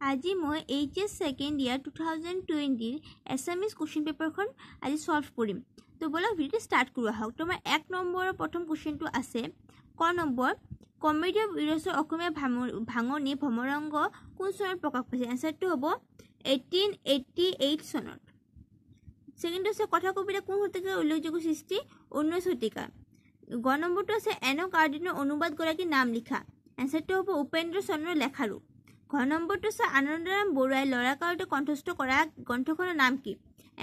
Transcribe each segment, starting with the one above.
আজি মই HS second ইয়াৰ 2020 Assamese question পেপাৰখন আজি সলভ কৰিম। তো বলক ভিডিঅ'টো ষ্টাৰ্ট কৰোঁ আহক। তোমাৰ 1 নম্বৰৰ প্ৰথম কুৱেশ্যনটো আছে ক নম্বৰ কমেডি অফ ইৰছৰ অসমীয়া ভাঙনি ভমৰংগ কোন চনত প্ৰকাশ পাইছে? এনসাৰটো হ'ব 1888 চনত। সেকেন্ডটো আছে কথা কবিতা কোন শতিকাৰ উল্লেখযোগ্য সৃষ্টি? 19 শতিকা। গ নম্বৰটো আছে এন কাৰ্ডিনৰ অনুবাদ গৰাকী নাম লিখা। এনসাৰটো হ'ব উপেন্দ্ৰ চন্দ্ৰ লেখাৰু। ঘ নম্বৰটো আছে আনন্দৰাম বৰুৱাই ল'ৰাকাৰতে কণ্ঠস্থ কৰা গ্ৰন্থখনৰ নাম কি?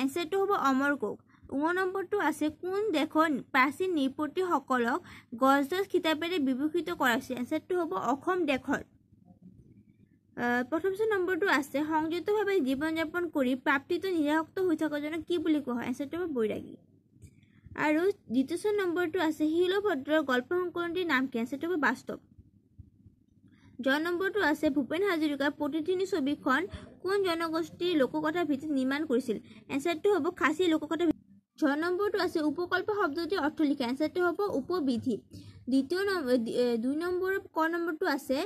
এনসাৰটো হ'ব অমৰ কোষ। ঙ নম্বৰটো আছে কোন দেশৰ প্ৰাচীন নৃপতিসকলক গজধজ খিতাপেৰে বিভূষিত কৰাইছে? এনসাৰটো হ'ব অসম দেশৰ। প্ৰথম নম্বৰটো আছে সংযতভাৱে জীৱন যাপন কৰি প্ৰাপ্তিত নিৰাসক্ত হৈ থকাজনক কি বুলি কোৱা হয়? এনসাৰটো হ'ব বৈৰাগী। আৰু দ্বিতীয় নম্বৰটো আছে শিলভদ্ৰৰ গল্প সংকলনটিৰ নাম কি? এনসাৰটো হ'ব বাস্তৱ। জ নম্বৰটো আছে ভূপেন হাজৰিকাৰ প্ৰতিধ্বনি ছবিখন কোন জনগোষ্ঠীৰ লোককথাৰ ভিত্তিত নিৰ্মাণ কৰিছিল? এনসাৰটো হ'ব খাচী লোককথা। ঝ নম্বৰটো আছে উপকল্প শব্দটিৰ অৰ্থ লিখা। এনসাৰটো হ'ব উপবিধি। দুই নম্বৰ ক নম্বৰটো আছে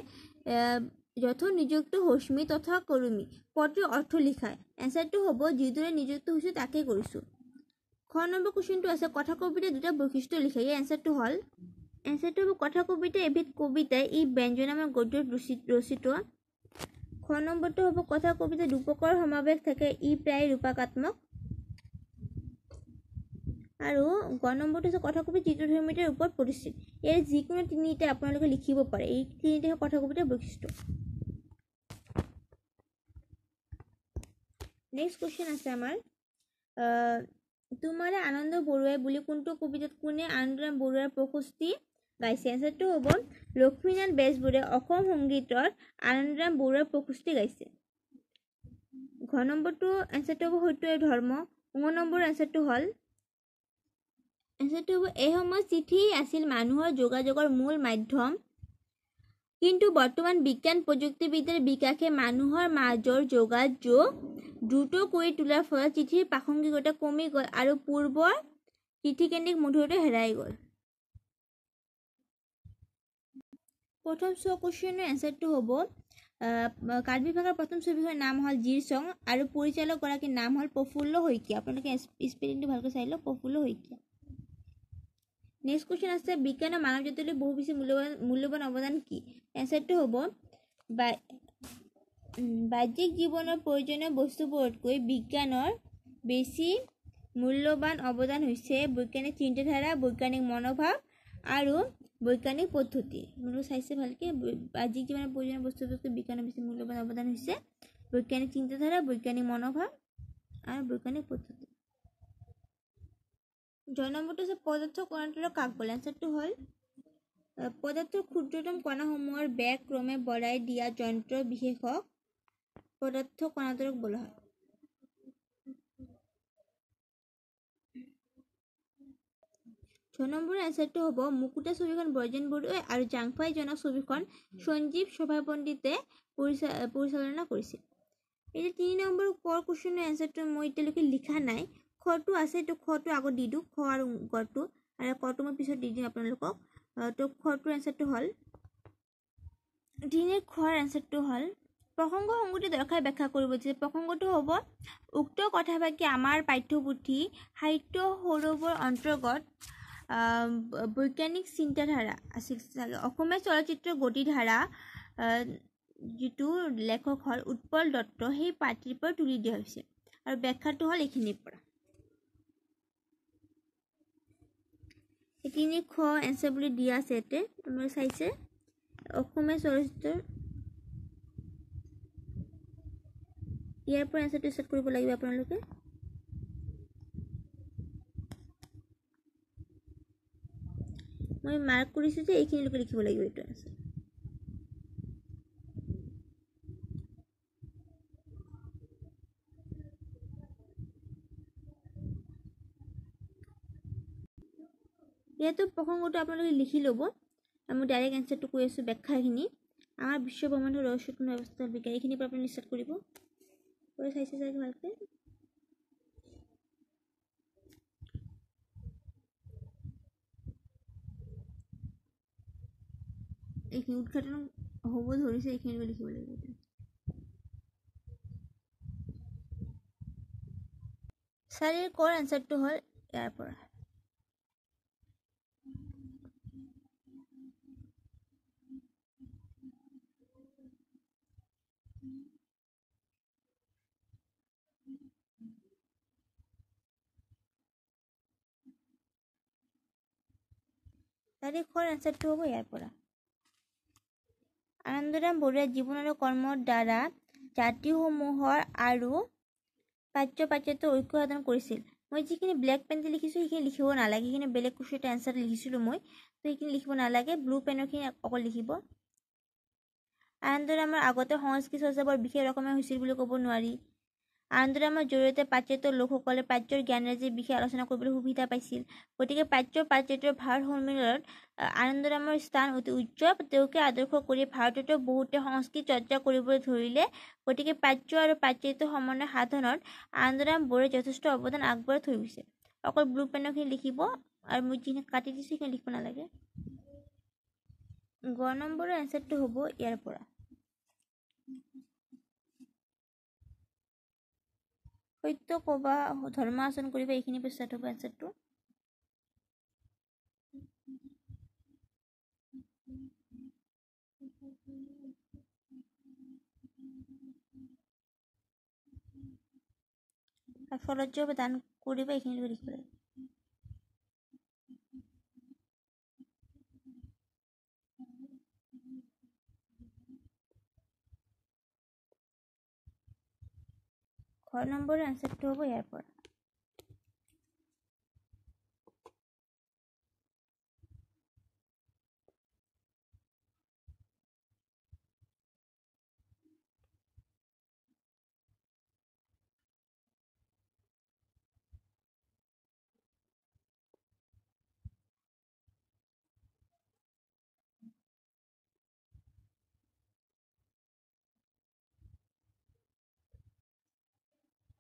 যথ নিযুক্ত হস্মি তথা কৰুমি পদটিৰ অৰ্থ লিখা। এনসাৰটো হ'ব যিদৰে নিযুক্ত হৈছোঁ তাকে কৰিছোঁ। খ নম্বৰ কুৱেশ্যনটো আছে কথা কবিতাৰ দুটা বৈশিষ্ট্য লিখা। ইয়াৰ এনসাৰটো হ'ব কথা কবিতা এবিধ কবিতাই ই ব্যঞ্জনাময় গদ্যত ৰচিত। খ নম্বৰটো হ'ব কথা কবিতা দুপ্ৰকাৰ সমাৱেশ থাকে ই প্ৰায় ৰূপকাত্মক। আৰু গ নম্বৰটো আছে কথা কবিতা চিত্ৰধৰ্মিতাৰ ওপৰত প্ৰতিষ্ঠিত। ইয়াৰ যিকোনো তিনিটা আপোনালোকে লিখিব পাৰে। এই তিনিটা কথা কবিতাৰ বৈশিষ্ট্য। নেক্সট কুৱেশ্যন আছে আমাৰ তোমাৰে আনন্দ বৰুৱাই বুলি কোনটো কবিতাত কোনে আনন্দৰাম বৰুৱাৰ প্ৰশস্তি গাইছে? এনসাৰটো হ'ব লক্ষ্মীনাথ বেজবৰুৱাই অসম সংগীতৰ আনন্দৰাম বৰুৱাৰ প্ৰশস্তি গাইছে। ঘ নম্বৰটো এনসাৰটো হ'ব সত্য আৰু ধৰ্ম। ঙ নম্বৰ এনসাৰটো হ'ব এই সময়ত চিঠি আছিল মানুহৰ যোগাযোগৰ মূল মাধ্যম, কিন্তু বৰ্তমান বিজ্ঞান প্ৰযুক্তিবিদ্যাৰ বিকাশে মানুহৰ মাজৰ যোগাযোগ দ্ৰুত কৰি তোলাৰ ফলত চিঠিৰ প্ৰাসংগিকতা কমি গ'ল আৰু পূৰ্বৰ চিঠিকেন্দ্ৰিক মধুৰতা হেৰাই গ'ল। প্ৰথম কুৱেশ্যনৰ এনসাৰটো হ'ব কাৰ্বি ভাষাৰ প্ৰথম ছবিখনৰ নাম হ'ল জিৰচং আৰু পৰিচালক গৰাকীৰ নাম হ'ল প্ৰফুল্ল শইকীয়া। আপোনালোকে স্পেলিংটো ভালকৈ চাই লওক, প্ৰফুল্ল শইকীয়া। নেক্সট কুৱেশ্যন আছে বিজ্ঞানৰ মানৱ জাতিলৈ বহু বেছি মূল্যৱান অৱদান কি? এনসাৰটো হ'ব বাহ্যিক জীৱনৰ প্ৰয়োজনীয় বস্তুবোৰতকৈ বিজ্ঞানৰ বেছি মূল্যৱান অৱদান হৈছে বৈজ্ঞানিক চিন্তাধাৰা, বৈজ্ঞানিক মনোভাৱ আৰু বৈজ্ঞানিক পদ্ধতি। আপোনালোকে চাইছে ভালকৈ, বাহ্যিক জীৱনৰ প্ৰয়োজনীয় বস্তুবোৰতকৈ বিজ্ঞানৰ বেছি মূল্যৱান অৱদান হৈছে বৈজ্ঞানিক চিন্তাধাৰা, বৈজ্ঞানিক মনোভাৱ আৰু বৈজ্ঞানিক পদ্ধতি। জ নম্বৰটো আছে পদাৰ্থ কণাটোৰ কাক বোলে? এনসাৰটো হ'ল পদাৰ্থৰ ক্ষুদ্ৰতম কণাসমূহৰ বেগ ক্ৰমে বঢ়াই দিয়া যন্ত্ৰ বিশেষক পদাৰ্থ কণাটোৰক বোলা হয়। ছ নম্বৰৰ এনসাৰটো হ'ব মুকুতা ছবিখন ব্ৰজেন বৰুৱাই আৰু জাংফাই জনক ছবিখন সঞ্জীৱ সভাপণ্ডিতে পৰিচালনা কৰিছিল। এতিয়া 3 নম্বৰ কৰ কুৱেশ্যনৰ এনসাৰটো মই এতিয়ালৈকে লিখা নাই। খটো আছে, তো খটো আগত দি দিওঁ, খ আৰু গটো, আৰু কটো মই পিছত দি দিম আপোনালোকক। তো খটোৰ এনসাৰটো হ'ল খৰ এনসাৰটো হ'ল প্ৰসংগ সংগতি দৰ্শাই ব্যাখ্যা কৰিব দিছে। প্ৰসংগটো হ'ব উক্ত কথাফাকি আমাৰ পাঠ্যপুথি সাহিত্য সৌৰভৰ অন্তৰ্গত বৈজ্ঞানিক চিন্তাধাৰা আছিল। অসমীয়া চলচ্চিত্ৰৰ গতিধাৰা যিটো লেখক হ'ল উৎপল দত্ত, সেই পাঠটিৰ পৰা তুলি দিয়া হৈছে আৰু ব্যাখ্যাটো হ'ল এইখিনিৰ পৰা। এইখিনি খ এনসাৰ বুলি দিয়া আছে ইয়াতে, আপোনালোকে চাইছে। অসমীয়া চলচ্চিত্ৰৰ ইয়াৰ পৰা এনসাৰটো ষ্টাৰ্ট কৰিব লাগিব আপোনালোকে। মই মাৰ্ক কৰিছোঁ যে এইখিনিলৈকে লিখিব লাগিব এইটো এনসাৰ। ইয়াতো প্ৰসংগটো আপোনালোকে লিখি ল'ব। মই ডাইৰেক্ট এনসাৰটো কৈ আছোঁ, ব্যাখ্যাখিনি আমাৰ বিশ্ব ব্ৰহ্মাণ্ডৰ ৰহস্যপূৰ্ণ অৱস্থা বিজ্ঞান, এইখিনিৰ পৰা আপুনি ষ্টাৰ্ট কৰিব। চাইছে চাগে ভালকৈ। এইখিনি উৎঘাটন হ'ব ধৰিছে, এইখিনিলৈকে লিখিব লাগিব। 4 কৰ এনসাৰটো হ'ল ইয়াৰ পৰা তাৰিখৰ এনসাৰটো হ'ব ইয়াৰ পৰা আনন্দৰাম বৰুৱা জীৱন আৰু কৰ্মৰ দ্বাৰা জাতিসমূহৰ আৰু পাঠ্য-পাঠ্যটো ঐক্য সাধন কৰিছিল মই যিখিনি ব্লেক পেন লিখিছোঁ সেইখিনি লিখিব নালাগে সেইখিনি বেলেগ কুৱেশ্যন এনসাৰ লিখিছিলোঁ মই তো সেইখিনি লিখিব নালাগে ব্লু পেনৰখিনি অকল লিখিব আনন্দৰামৰ আগতে সংস্কৃত চৰ্চা বৰ বিশেষ ৰকমে হৈছিল বুলি ক'ব নোৱাৰি আনন্দৰামৰ জৰিয়তে পাশ্চাত্য লোকসকলে প্ৰাচ্যৰ জ্ঞানৰাজিৰ বিষয়ে আলোচনা কৰিবলৈ সুবিধা পাইছিল গতিকে প্ৰাচ্যৰ ভাৰত সন্মিলনত আনন্দৰামৰ স্থান অতি উচ্চ তেওঁকে আদৰ্শ কৰি ভাৰততো বহুতে সংস্কৃত চৰ্চা কৰিবলৈ ধৰিলে গতিকে প্ৰাচ্য আৰু পাশ্চাত্য সমন্বয় সাধনত আনন্দৰাম বৰুৱাই যথেষ্ট অৱদান আগবঢ়াই থৈ গৈছে অকল ব্লু পেনৰখিনি লিখিব আৰু মই যিখিনি কাটি দিছোঁ সেইখিনি লিখিব নালাগে গ নম্বৰৰ এনসাৰটো হ'ব ইয়াৰ পৰা সত্য কবা ধৰ্ম আচৰণ কৰিবা এইখিনি পিছত হ'ব এনসাৰটো ফলজ্য দান কৰিবা এইখিনি লিখিব লাগে খ নম্বৰৰ এনসাৰটো হ'ব ইয়াৰ পৰা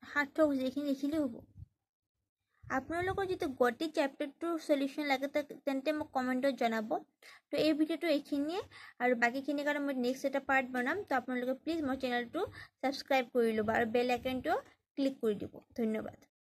সাৰ্থক হৈছে এইখিনি লিখিলেই হ'ব আপোনালোকৰ যদি গোটেই চেপ্টাৰটোৰ সলিউশন লাগে তেন্তে মোক কমেণ্টত জনাব তো এই ভিডিঅ'টো এইখিনিয়ে আৰু বাকীখিনিৰ কাৰণে মই নেক্সট এটা পাৰ্ট বনাম তো আপোনালোকে প্লিজ মোৰ চেনেলটো ছাবস্ক্ৰাইব কৰি ল'ব আৰু বেল আইকনটো ক্লিক কৰি দিব ধন্যবাদ